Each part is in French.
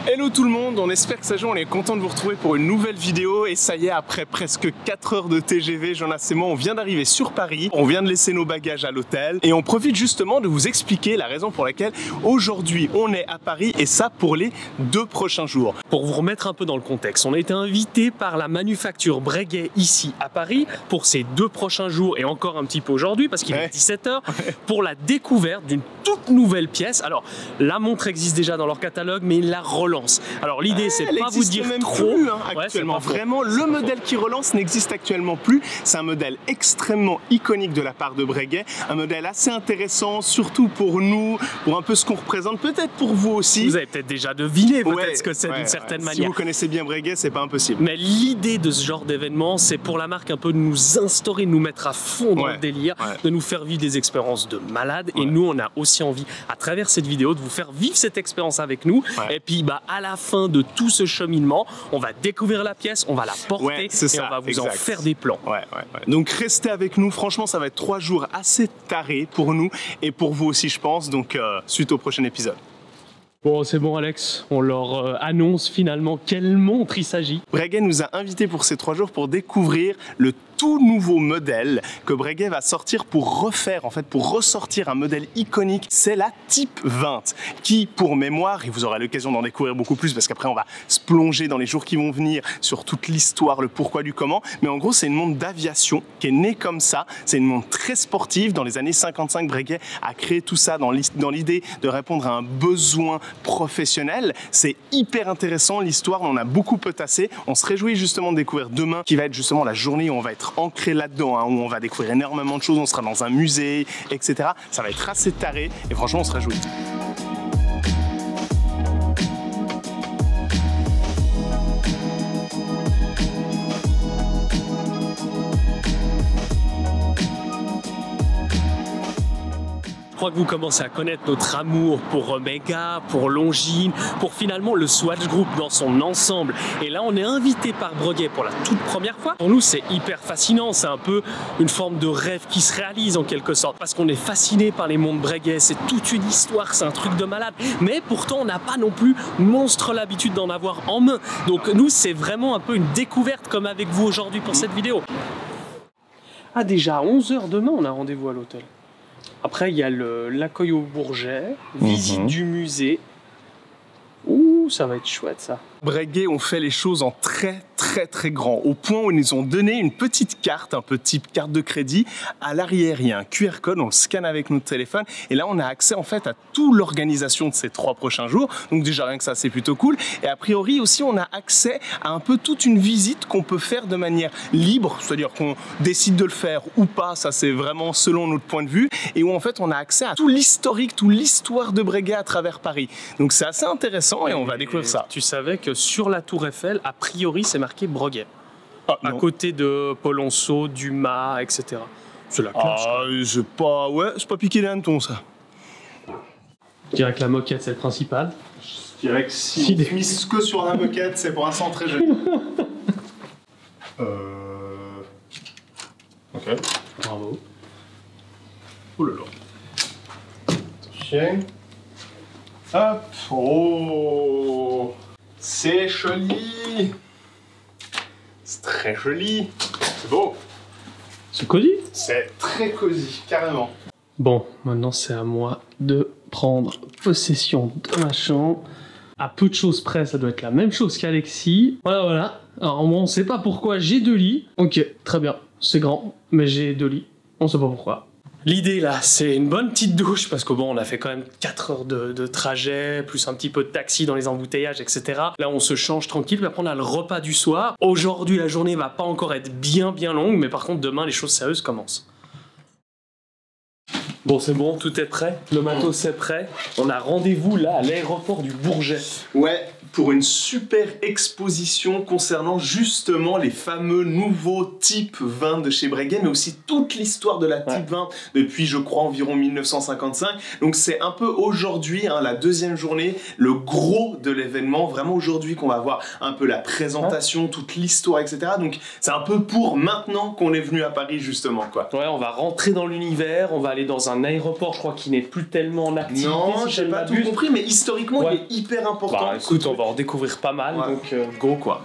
Hello tout le monde, on espère que ça joue, on est content de vous retrouver pour une nouvelle vidéo et ça y est, après presque 4 heures de TGV, Jonas et moi on vient d'arriver sur Paris, on vient de laisser nos bagages à l'hôtel et on profite justement de vous expliquer la raison pour laquelle aujourd'hui on est à Paris et ça pour les 2 prochains jours. Pour vous remettre un peu dans le contexte, on a été invité par la manufacture Breguet ici à Paris pour ces 2 prochains jours et encore un petit peu aujourd'hui parce qu'il est 17 h pour la découverte d'une toute nouvelle pièce. Alors la montre existe déjà dans leur catalogue mais ils la relancent. Alors l'idée c'est pas vous dire même trop plus, actuellement. Vraiment le modèle qui relance n'existe actuellement plus. C'est un modèle extrêmement iconique de la part de Breguet, un modèle assez intéressant surtout pour nous, pour un peu ce qu'on représente, peut-être pour vous aussi. Vous avez peut-être déjà deviné peut-être ce que c'est d'une certaine manière. Si vous connaissez bien Breguet, c'est pas impossible. Mais l'idée de ce genre d'événement, c'est pour la marque un peu de nous instaurer, de nous mettre à fond dans le délire, de nous faire vivre des expériences de malades. Et nous, on a aussi envie, à travers cette vidéo, de vous faire vivre cette expérience avec nous. Et puis, à la fin de tout ce cheminement, on va découvrir la pièce, on va la porter et on va vous en faire des plans. Donc restez avec nous, franchement ça va être 3 jours assez tarés pour nous et pour vous aussi je pense, donc suite au prochain épisode. Bon, c'est bon Alex, on leur annonce finalement quelle montre il s'agit. Breguet nous a invités pour ces 3 jours pour découvrir le tout nouveau modèle que Breguet va sortir pour refaire, en fait pour ressortir un modèle iconique, c'est la Type 20 qui, pour mémoire, et vous aurez l'occasion d'en découvrir beaucoup plus parce qu'après on va se plonger dans les jours qui vont venir sur toute l'histoire, le pourquoi du comment, mais en gros c'est une montre d'aviation qui est née comme ça, c'est une montre très sportive. Dans les années 55, Breguet a créé tout ça dans l'idée de répondre à un besoin professionnel. C'est hyper intéressant, l'histoire, on en a beaucoup potassé, on se réjouit justement de découvrir demain qui va être justement la journée où on va être ancré là-dedans, où on va découvrir énormément de choses, on sera dans un musée, etc. Ça va être assez taré et franchement on se réjouit. Je crois que vous commencez à connaître notre amour pour Omega, pour Longines, pour finalement le Swatch Group dans son ensemble. Et là, on est invité par Breguet pour la toute première fois. Pour nous, c'est hyper fascinant. C'est un peu une forme de rêve qui se réalise en quelque sorte. Parce qu'on est fasciné par les montres Breguet. C'est toute une histoire, c'est un truc de malade. Mais pourtant, on n'a pas non plus monstre l'habitude d'en avoir en main. Donc nous, c'est vraiment un peu une découverte comme avec vous aujourd'hui pour cette vidéo. Ah déjà, à 11 h demain, on a rendez-vous à l'hôtel. Après, il y a l'accueil au Bourget, visite du musée. Ouh, ça va être chouette ça. Breguet ont fait les choses en très grand, au point où ils nous ont donné une petite carte, un peu type carte de crédit. À l'arrière, il y a un QR code, on le scanne avec notre téléphone et là on a accès en fait à toute l'organisation de ces 3 prochains jours. Donc déjà rien que ça, c'est plutôt cool. Et a priori aussi, on a accès à un peu toute une visite qu'on peut faire de manière libre, c'est-à-dire qu'on décide de le faire ou pas, ça c'est vraiment selon notre point de vue, et où en fait on a accès à tout l'historique, toute l'histoire de Breguet à travers Paris. Donc c'est assez intéressant et on va découvrir ça. Tu savais que sur la tour Eiffel, a priori, c'est marqué Breguet. À côté de Polonceau, Dumas, etc. C'est la classe. Ah, c'est pas piqué les hannetons, ça. Je dirais que la moquette, c'est le principal. Je dirais que si on mise que sur la moquette, c'est pour l'instant très joli. Ok. Bravo. Oh là là. Attention. Hop. Oh. C'est joli. C'est très joli. C'est beau. C'est cosy. C'est très cosy, carrément. Bon, maintenant c'est à moi de prendre possession de ma chambre. À peu de choses près, ça doit être la même chose qu'Alexis. Voilà, voilà. Alors moi, on sait pas pourquoi j'ai 2 lits. Ok, très bien. C'est grand, mais j'ai 2 lits. On sait pas pourquoi. L'idée là, c'est une bonne petite douche parce que bon, on a fait quand même 4 heures de trajet, plus un petit peu de taxi dans les embouteillages, etc. Là, on se change tranquille, puis après on a le repas du soir. Aujourd'hui, la journée va pas encore être bien longue, mais par contre, demain, les choses sérieuses commencent. Bon, c'est bon, tout est prêt. Le matos est prêt. On a rendez-vous là à l'aéroport du Bourget. Ouais, pour une super exposition concernant justement les fameux nouveaux types 20 de chez Breguet, mais aussi toute l'histoire de la type 20 depuis, je crois, environ 1955. Donc c'est un peu aujourd'hui, hein, la deuxième journée, le gros de l'événement. Vraiment aujourd'hui qu'on va voir un peu la présentation, toute l'histoire, etc. Donc c'est un peu pour maintenant qu'on est venu à Paris justement, quoi. Ouais, on va rentrer dans l'univers, on va aller dans un aéroport, je crois, qui n'est plus tellement en activité. Non, si j'ai pas tout compris, mais historiquement, il est hyper important. Bah écoute, on va en découvrir pas mal, donc go quoi.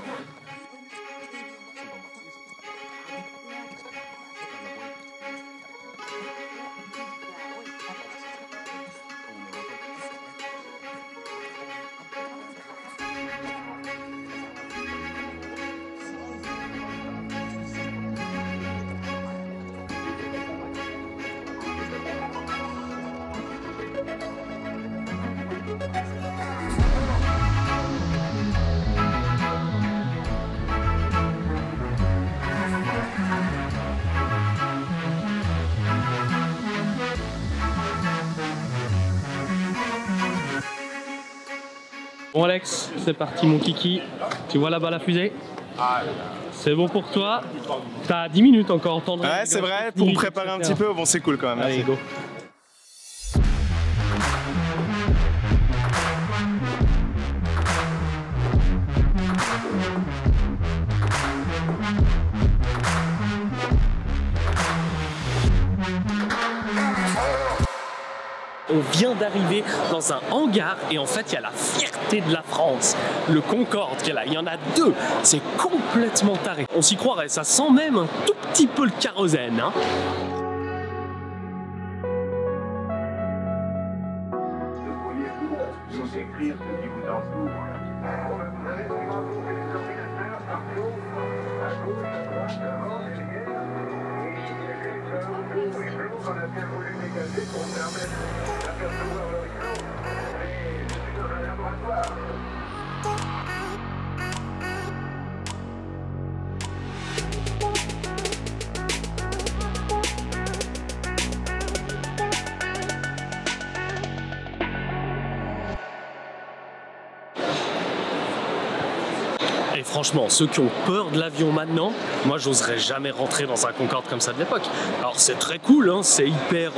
Bon Alex, c'est parti mon kiki. Tu vois là-bas la fusée? C'est bon pour toi? T'as 10 minutes encore, entendre. Ouais, c'est vrai, pour me préparer un petit peu, bon c'est cool quand même. Allez, go. On vient d'arriver dans un hangar et en fait il y a la fierté de la France, le Concorde qui est là, il y en a 2, c'est complètement taré. On s'y croirait, ça sent même un tout petit peu le kérosène. Hein. Et franchement, ceux qui ont peur de l'avion maintenant, moi j'oserais jamais rentrer dans un Concorde comme ça de l'époque. Alors c'est très cool, hein, c'est hyper,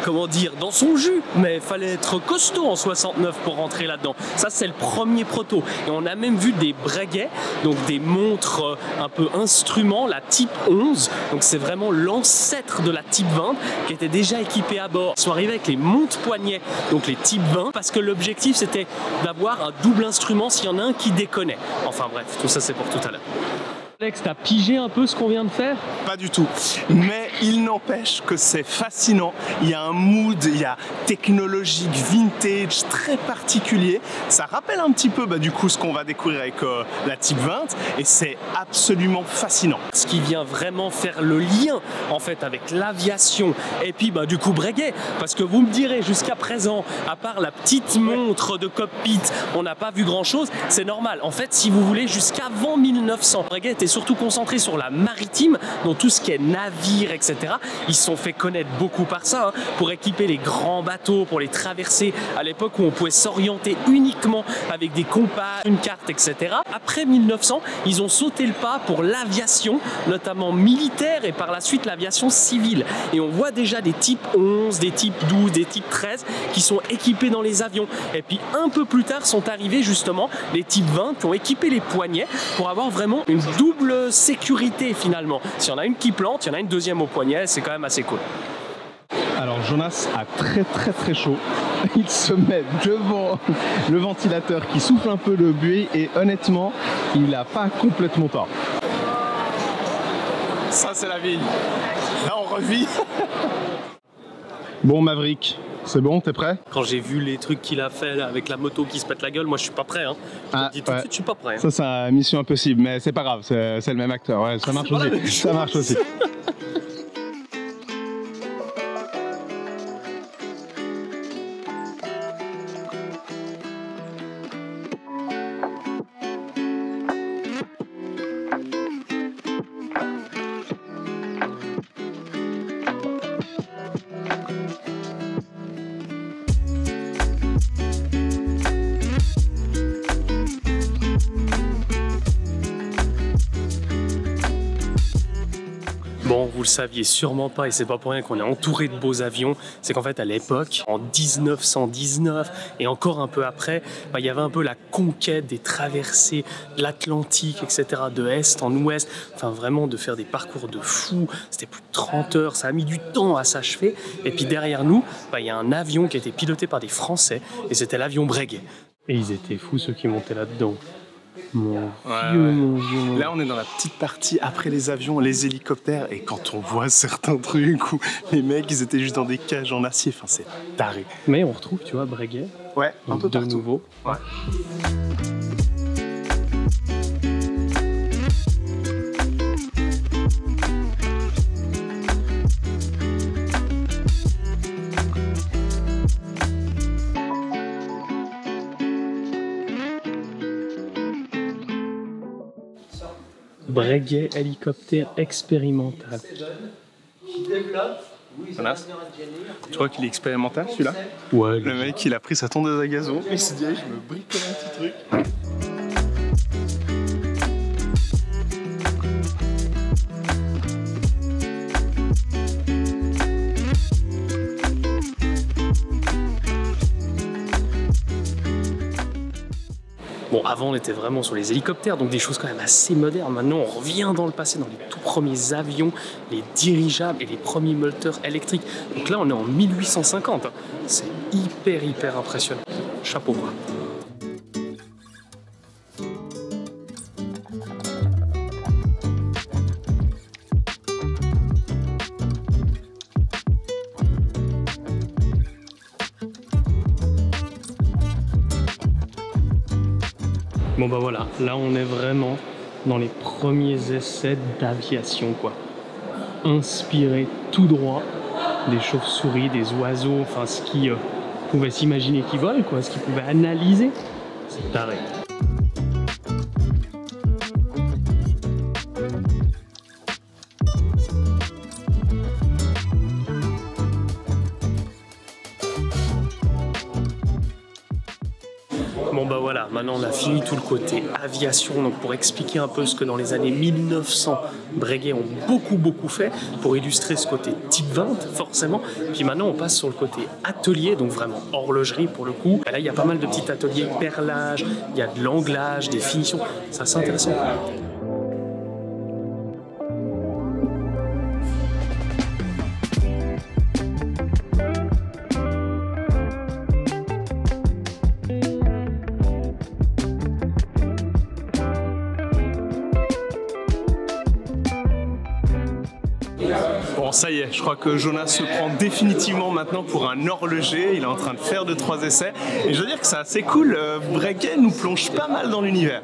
comment dire, dans son jus, mais fallait être costaud en 69 pour rentrer là-dedans. Ça c'est le premier proto. Et on a même vu des Breguet, donc des montres un peu instruments, la Type 11, donc c'est vraiment l'ancêtre de la Type 20 qui était déjà équipée à bord. Ils sont arrivés avec les montres poignets, donc les Type 20, parce que l'objectif c'était d'avoir un double instrument s'il y en a un qui déconnait. Enfin bref, tout ça c'est pour tout à l'heure. Alex, t'as pigé un peu ce qu'on vient de faire? Pas du tout, mais il n'empêche que c'est fascinant. Il y a un mood, il y a technologique, vintage, très particulier. Ça rappelle un petit peu du coup ce qu'on va découvrir avec la Type 20 et c'est absolument fascinant. Ce qui vient vraiment faire le lien en fait avec l'aviation et puis du coup Breguet, parce que vous me direz jusqu'à présent, à part la petite montre de cockpit, on n'a pas vu grand chose, c'est normal. En fait, si vous voulez, jusqu'avant 1900, Breguet était surtout concentré sur la maritime, donc tout ce qui est navire, etc. Ils se sont fait connaître beaucoup par ça, hein, pour équiper les grands bateaux, pour les traverser à l'époque où on pouvait s'orienter uniquement avec des compas, une carte, etc. Après 1900, ils ont sauté le pas pour l'aviation, notamment militaire et par la suite l'aviation civile. Et on voit déjà des types 11, des types 12, des types 13 qui sont équipés dans les avions. Et puis un peu plus tard sont arrivés justement les types 20 qui ont équipé les poignets pour avoir vraiment une double sécurité finalement. S'il y en a une qui plante, il y en a une deuxième au poignet, c'est quand même assez cool. Alors Jonas a très chaud. Il se met devant le ventilateur qui souffle un peu le buée et honnêtement, il n'a pas complètement tort. Ça c'est la vie. Là on revit. Bon Maverick, c'est bon, t'es prêt? Quand j'ai vu les trucs qu'il a fait là, avec la moto qui se pète la gueule, moi je suis pas prêt. Hein. Je te dis tout de suite, je suis pas prêt. Hein. Ça c'est Mission Impossible, mais c'est pas grave, c'est le même acteur, ouais, ça marche aussi. Ça marche aussi. Bon, vous le saviez sûrement pas, et c'est pas pour rien qu'on est entouré de beaux avions, c'est qu'en fait à l'époque, en 1919 et encore un peu après, il y avait un peu la conquête des traversées de l'Atlantique, etc., de est en ouest, enfin vraiment de faire des parcours de fou, c'était plus de 30 heures, ça a mis du temps à s'achever, et puis derrière nous, il y a un avion qui a été piloté par des Français, et c'était l'avion Breguet. Et ils étaient fous ceux qui montaient là-dedans. Mon Dieu. Là on est dans la petite partie après les avions, les hélicoptères, et quand on voit certains trucs où les mecs ils étaient juste dans des cages en acier, enfin c'est taré. Mais on retrouve, tu vois, Breguet. Ouais, un peu de partout. nouveau. Ouais. Breguet hélicoptère expérimental. Jonas, tu crois qu'il est expérimental celui-là? Ouais. Le mec il a pris sa tondeuse à gazon et il s'est dit allez, je me bricole un petit truc. Bon, avant on était vraiment sur les hélicoptères, donc des choses quand même assez modernes. Maintenant on revient dans le passé, dans les tout premiers avions, les dirigeables et les premiers moteurs électriques. Donc là on est en 1850. C'est hyper impressionnant. Chapeau quoi. Bon bah voilà, là on est vraiment dans les premiers essais d'aviation quoi. Inspiré tout droit des chauves-souris, des oiseaux, enfin ce qui pouvait s'imaginer qu'ils volent quoi, ce qu'ils pouvaient analyser. C'est taré. Bon bah voilà, maintenant on a fini tout le côté aviation, donc pour expliquer un peu ce que dans les années 1900 Breguet ont beaucoup fait, pour illustrer ce côté type 20 forcément, puis maintenant on passe sur le côté atelier, donc vraiment horlogerie pour le coup. Et là il y a pas mal de petits ateliers perlage, il y a de l'anglage, des finitions, c'est assez intéressant. Bon ça y est, je crois que Jonas se prend définitivement maintenant pour un horloger, il est en train de faire 2-3 essais, et je veux dire que c'est assez cool, Breguet nous plonge pas mal dans l'univers.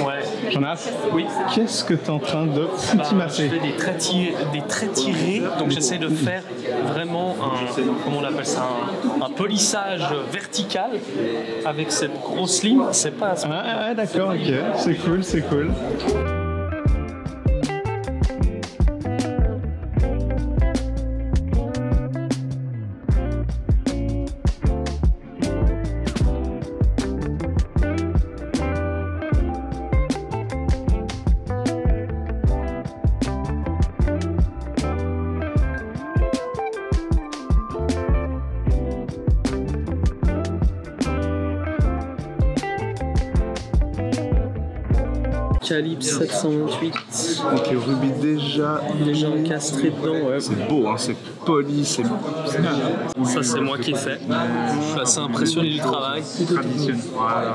Ouais. Jonas, oui. Qu'est-ce que tu es en train de Je foutimasser? fais des traits tirés, donc j'essaie de faire vraiment comment on appelle ça, un polissage vertical avec cette grosse ligne. C'est pas Ah d'accord, ok, c'est cool, c'est cool. calibre 728. Donc les rubis déjà encastré dedans, ouais. C'est beau, hein, c'est poli, c'est... Ça c'est moi qui ai fait. Je suis assez impressionné du travail. Traditionnel. Voilà.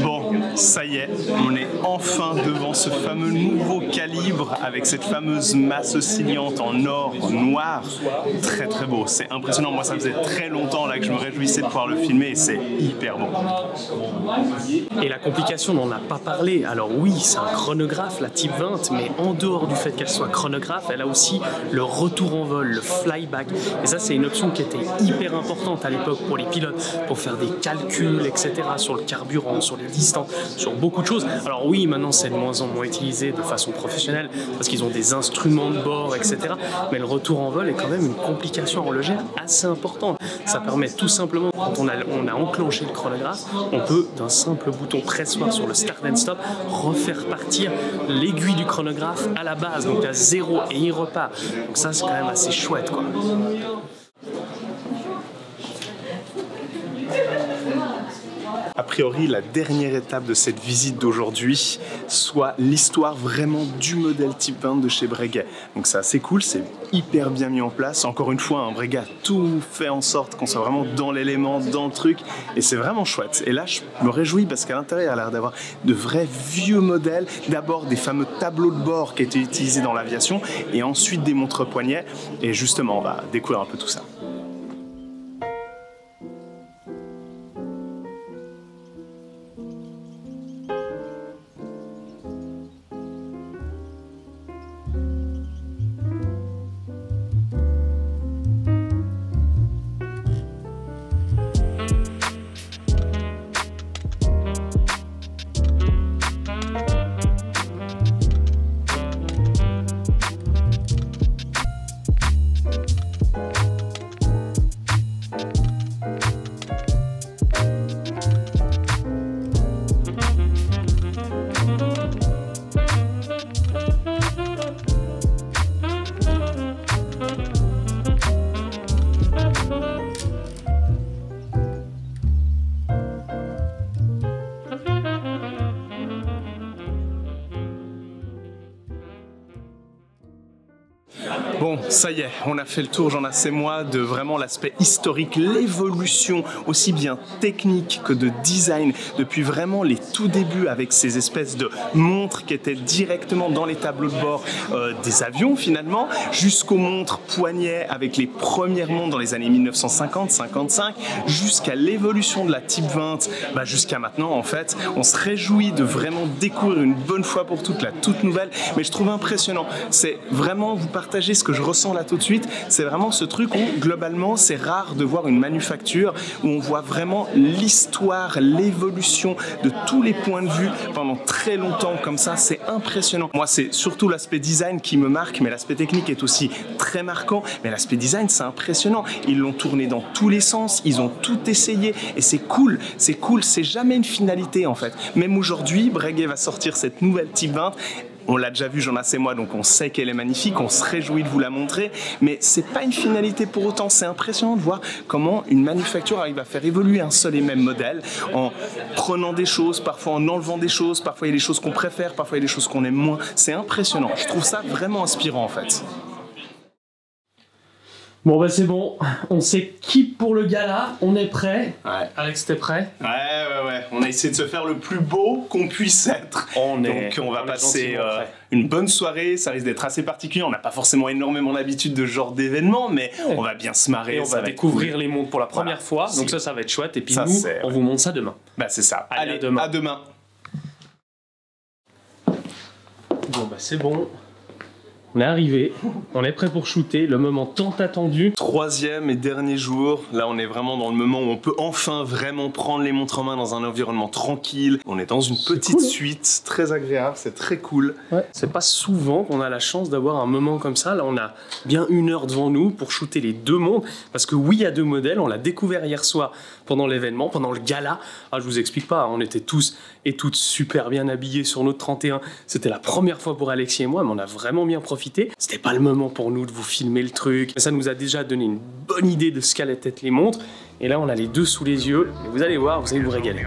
Bon, ça y est, on est enfin devant ce fameux nouveau calibre avec cette fameuse masse oscillante en or noir. Très très beau, c'est impressionnant. Moi ça faisait très longtemps là que je me réjouissais de pouvoir le filmer et c'est hyper beau. Et la complication, on n'en a pas parlé. Alors oui, c'est un chronographe, la Type 20, mais en dehors du fait qu'elle soit chronographe, elle a aussi le retour en vol, le flyback. Et ça, c'est une option qui était hyper importante à l'époque pour les pilotes, pour faire des calculs, etc., sur le carburant, sur les distances, sur beaucoup de choses. Alors oui, maintenant, c'est de moins en moins utilisé de façon professionnelle, parce qu'ils ont des instruments de bord, etc. Mais le retour en vol est quand même une complication horlogère assez importante. Ça permet tout simplement, quand on a enclenché le chronographe, on peut, d'un simple bouton pressoir sur le start and stop, refaire partir l'aiguille du chronographe à la base, donc à 0, et il repart. Donc ça, c'est quand même assez chouette, quoi. A priori, la dernière étape de cette visite d'aujourd'hui soit l'histoire vraiment du modèle Type 20 de chez Breguet. Donc c'est assez cool, c'est hyper bien mis en place. Encore une fois, Breguet a tout fait en sorte qu'on soit vraiment dans l'élément, dans le truc, et c'est vraiment chouette. Et là, je me réjouis parce qu'à l'intérieur, il a l'air d'avoir de vrais vieux modèles. D'abord des fameux tableaux de bord qui étaient utilisés dans l'aviation, et ensuite des montres poignets. Et justement, on va découvrir un peu tout ça. Bon, ça y est, on a fait le tour, j'en ai assez moi, de vraiment l'aspect historique, l'évolution aussi bien technique que de design, depuis vraiment les tout débuts avec ces espèces de montres qui étaient directement dans les tableaux de bord des avions finalement, jusqu'aux montres poignets avec les premières montres dans les années 1950-55, jusqu'à l'évolution de la Type 20, jusqu'à maintenant en fait. On se réjouit de vraiment découvrir une bonne fois pour toutes la toute nouvelle, mais je trouve impressionnant, c'est vraiment vous partager ce que je ressens là tout de suite, c'est vraiment ce truc où globalement c'est rare de voir une manufacture où on voit vraiment l'histoire, l'évolution de tous les points de vue pendant très longtemps comme ça, c'est impressionnant. Moi c'est surtout l'aspect design qui me marque, mais l'aspect technique est aussi très marquant, mais l'aspect design c'est impressionnant, ils l'ont tourné dans tous les sens, ils ont tout essayé et c'est cool, c'est jamais une finalité en fait. Même aujourd'hui, Breguet va sortir cette nouvelle Type 20. On l'a déjà vu, j'en ai assez moi, donc on sait qu'elle est magnifique, on se réjouit de vous la montrer, mais c'est pas une finalité pour autant. C'est impressionnant de voir comment une manufacture arrive à faire évoluer un seul et même modèle en prenant des choses, parfois en enlevant des choses, parfois il y a des choses qu'on préfère, parfois il y a des choses qu'on aime moins. C'est impressionnant, je trouve ça vraiment inspirant en fait. Bon c'est bon, on s'équipe pour le gala, on est prêt. Ouais. Alex, t'es prêt? Ouais, on a essayé de se faire le plus beau qu'on puisse être. Donc on va passer une bonne soirée, ça risque d'être assez particulier, on n'a pas forcément énormément l'habitude de ce genre d'événement, mais on va bien se marrer. Et on va découvrir les montres pour la première fois, donc ça va être chouette, et puis nous, on vous montre ça demain. C'est ça, allez, à demain. Bon c'est bon. On est arrivé, on est prêt pour shooter, le moment tant attendu. Troisième et dernier jour, là on est vraiment dans le moment où on peut enfin vraiment prendre les montres en main dans un environnement tranquille. On est dans une petite suite, très agréable, c'est très cool. Ouais. C'est pas souvent qu'on a la chance d'avoir un moment comme ça. Là on a bien 1 heure devant nous pour shooter les deux montres. Parce que oui, il y a deux modèles, on l'a découvert hier soir pendant l'événement, pendant le gala. Je vous explique pas, on était tous et toutes super bien habillés sur notre 31. C'était la première fois pour Alexis et moi, mais on a vraiment bien profité. C'était pas le moment pour nous de vous filmer le truc. Ça nous a déjà donné une bonne idée de ce qu'allaient être les montres. Et là, on a les deux sous les yeux. Et vous allez voir, vous allez vous régaler.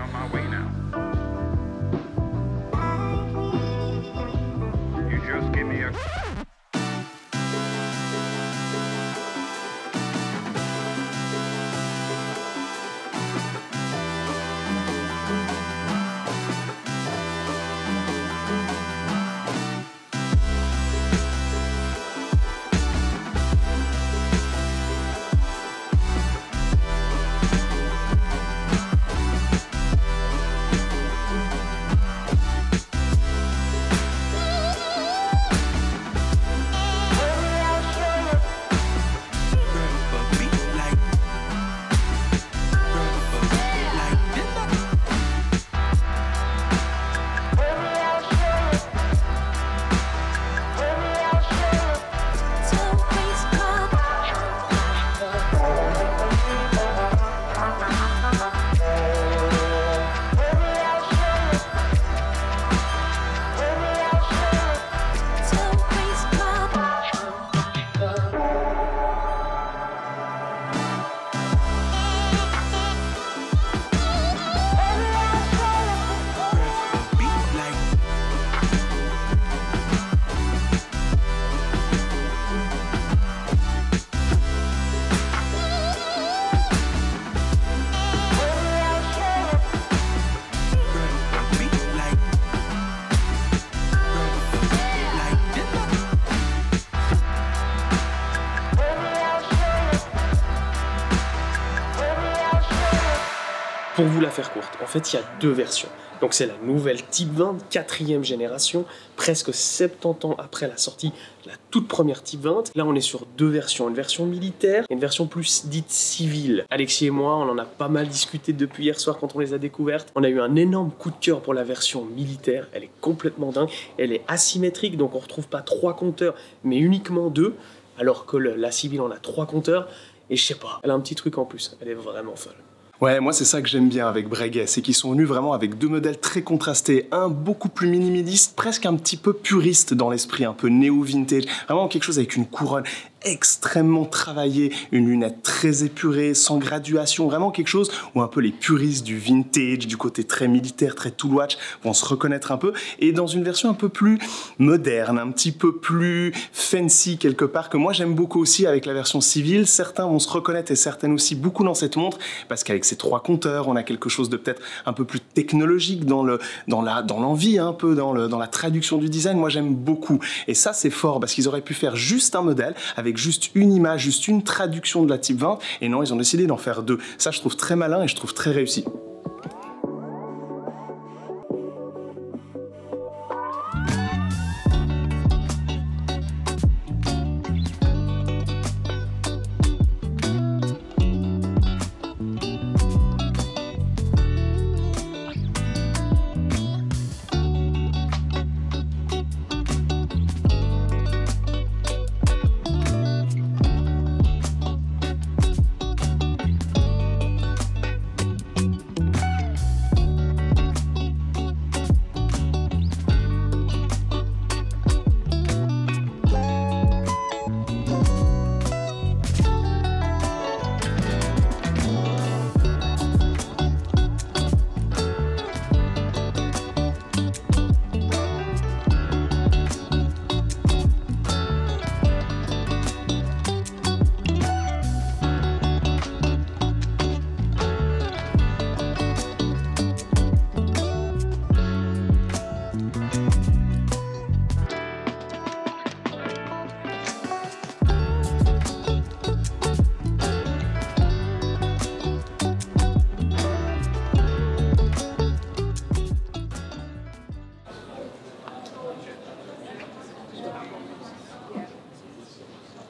Pour vous la faire courte, en fait, il y a deux versions. Donc c'est la nouvelle Type 20, 4e génération, presque 70 ans après la sortie de la toute première Type 20. Là, on est sur deux versions, une version militaire et une version plus dite civile. Alexis et moi, on en a pas mal discuté depuis hier soir quand on les a découvertes. On a eu un énorme coup de cœur pour la version militaire. Elle est complètement dingue. Elle est asymétrique, donc on retrouve pas 3 compteurs, mais uniquement 2, alors que la civile en a 3 compteurs. Et je sais pas, elle a un petit truc en plus. Elle est vraiment folle. Ouais, moi c'est ça que j'aime bien avec Breguet, c'est qu'ils sont venus vraiment avec deux modèles très contrastés, un beaucoup plus minimaliste, presque un petit peu puriste dans l'esprit, un peu néo-vintage, vraiment quelque chose avec une couronne extrêmement travaillée, une lunette très épurée, sans graduation, vraiment quelque chose où un peu les puristes du vintage, du côté très militaire, très tool watch vont se reconnaître un peu, et dans une version un peu plus moderne, un petit peu plus fancy quelque part, que moi j'aime beaucoup aussi avec la version civile. Certains vont se reconnaître et certaines aussi beaucoup dans cette montre, parce qu'avec ces 3 compteurs, on a quelque chose de peut-être un peu plus technologique dans l'envie, un peu dans la traduction du design. Moi j'aime beaucoup, et ça c'est fort, parce qu'ils auraient pu faire juste un modèle avec juste une image, juste une traduction de la Type 20, et non, ils ont décidé d'en faire 2. Ça, je trouve très malin et je trouve très réussi.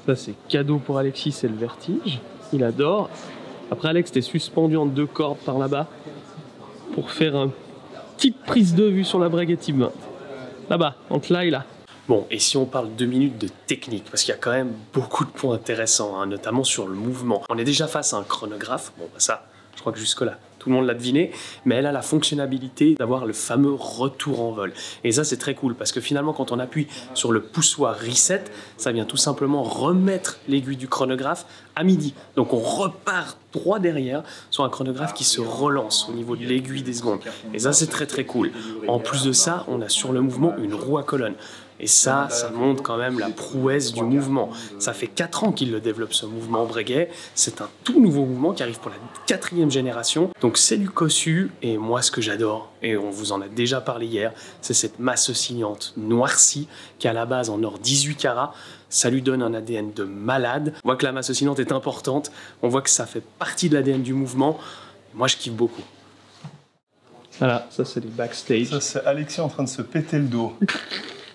Ça c'est cadeau pour Alexis, c'est le vertige, il adore. Après Alex, t'es suspendu en 2 cordes par là-bas pour faire une petite prise de vue sur la Breguet Type 20. Là-bas, entre là et là. Bon, et si on parle 2 minutes de technique, parce qu'il y a quand même beaucoup de points intéressants, hein, notamment sur le mouvement. On est déjà face à un chronographe, bon bah ça, je crois que jusque-là, tout le monde l'a deviné, mais elle a la fonctionnalité d'avoir le fameux retour en vol. Et ça, c'est très cool, parce que finalement, quand on appuie sur le poussoir reset, ça vient tout simplement remettre l'aiguille du chronographe à midi. Donc on repart droit derrière sur un chronographe qui se relance au niveau de l'aiguille des secondes. Et ça, c'est très très cool. En plus de ça, on a sur le mouvement une roue à colonne. Et ça montre quand même la prouesse du mouvement. Ça fait 4 ans qu'il le développe, ce mouvement Breguet. C'est un tout nouveau mouvement qui arrive pour la 4e génération. Donc c'est du cossu, et moi ce que j'adore, et on vous en a déjà parlé hier, c'est cette masse oscillante noircie qui est à la base en or 18 carats. Ça lui donne un ADN de malade. On voit que la masse oscillante est importante, on voit que ça fait partie de l'ADN du mouvement. Moi je kiffe beaucoup. Voilà, ça c'est les backstage. Ça c'est Alexis en train de se péter le dos.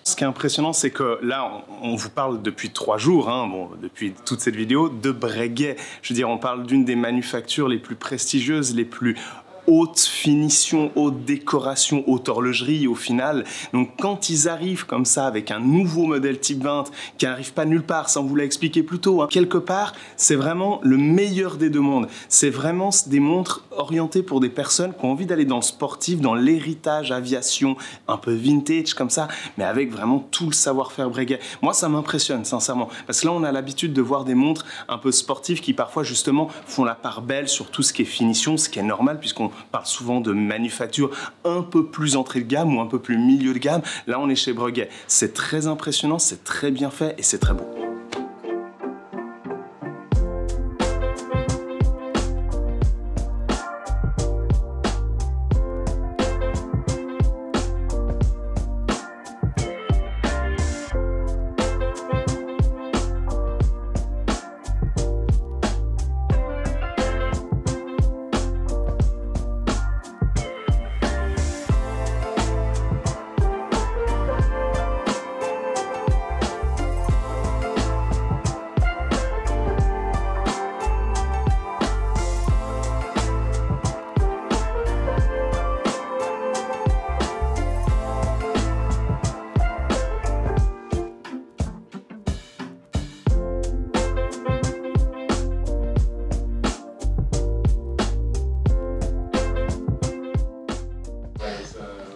Ce qui est impressionnant, c'est que là, on vous parle depuis 3 jours, hein, bon, depuis toute cette vidéo, de Breguet. Je veux dire, on parle d'une des manufactures les plus prestigieuses, les plus haute finition, haute décoration, haute horlogerie au final. Donc quand ils arrivent comme ça avec un nouveau modèle Type 20 qui n'arrive pas nulle part, ça on vous l'a expliqué plus tôt, hein, quelque part c'est vraiment le meilleur des deux mondes. C'est vraiment des montres orientées pour des personnes qui ont envie d'aller dans le sportif, dans l'héritage aviation, un peu vintage comme ça, mais avec vraiment tout le savoir-faire Breguet. Moi ça m'impressionne sincèrement, parce que là on a l'habitude de voir des montres un peu sportives qui parfois justement font la part belle sur tout ce qui est finition, ce qui est normal puisqu'on parle souvent de manufacture un peu plus entrée de gamme ou un peu plus milieu de gamme. Là, on est chez Breguet. C'est très impressionnant, c'est très bien fait et c'est très beau.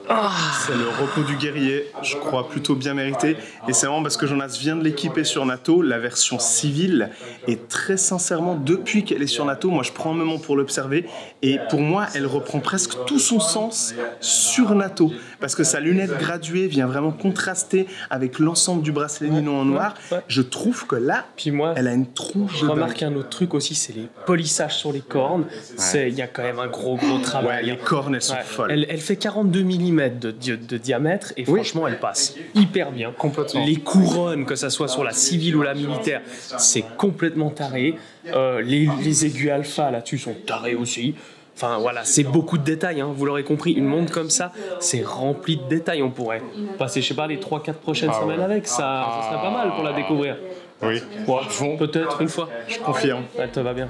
C'est le repos du guerrier, je crois plutôt bien mérité. Et c'est vraiment parce que Jonas vient de l'équiper sur Natto, la version civile. Et très sincèrement, depuis qu'elle est sur Natto, moi je prends un moment pour l'observer. Et pour moi, elle reprend presque tout son sens sur Natto. Parce que sa lunette graduée vient vraiment contraster avec l'ensemble du bracelet nylon en noir. Je trouve que là, Puis moi, elle a une tronche je de remarque dingue. un autre truc aussi, c'est les polissages sur les cornes. Il y a quand même un gros travail. Ouais, les cornes, elles sont folles. Elle fait 42 mm de diamètre et franchement, elle passe hyper bien. Complètement. Les couronnes, que ça soit sur la civile ou la militaire, c'est complètement taré. Les aigus alpha là-dessus sont tarés aussi. Enfin voilà, c'est beaucoup de détails, hein. Vous l'aurez compris, une montre comme ça, c'est rempli de détails. On pourrait passer, je sais pas, les 3-4 prochaines semaines avec, ça serait pas mal pour la découvrir. Oui, Ouais, peut-être une fois. je confirme. Elle te va bien.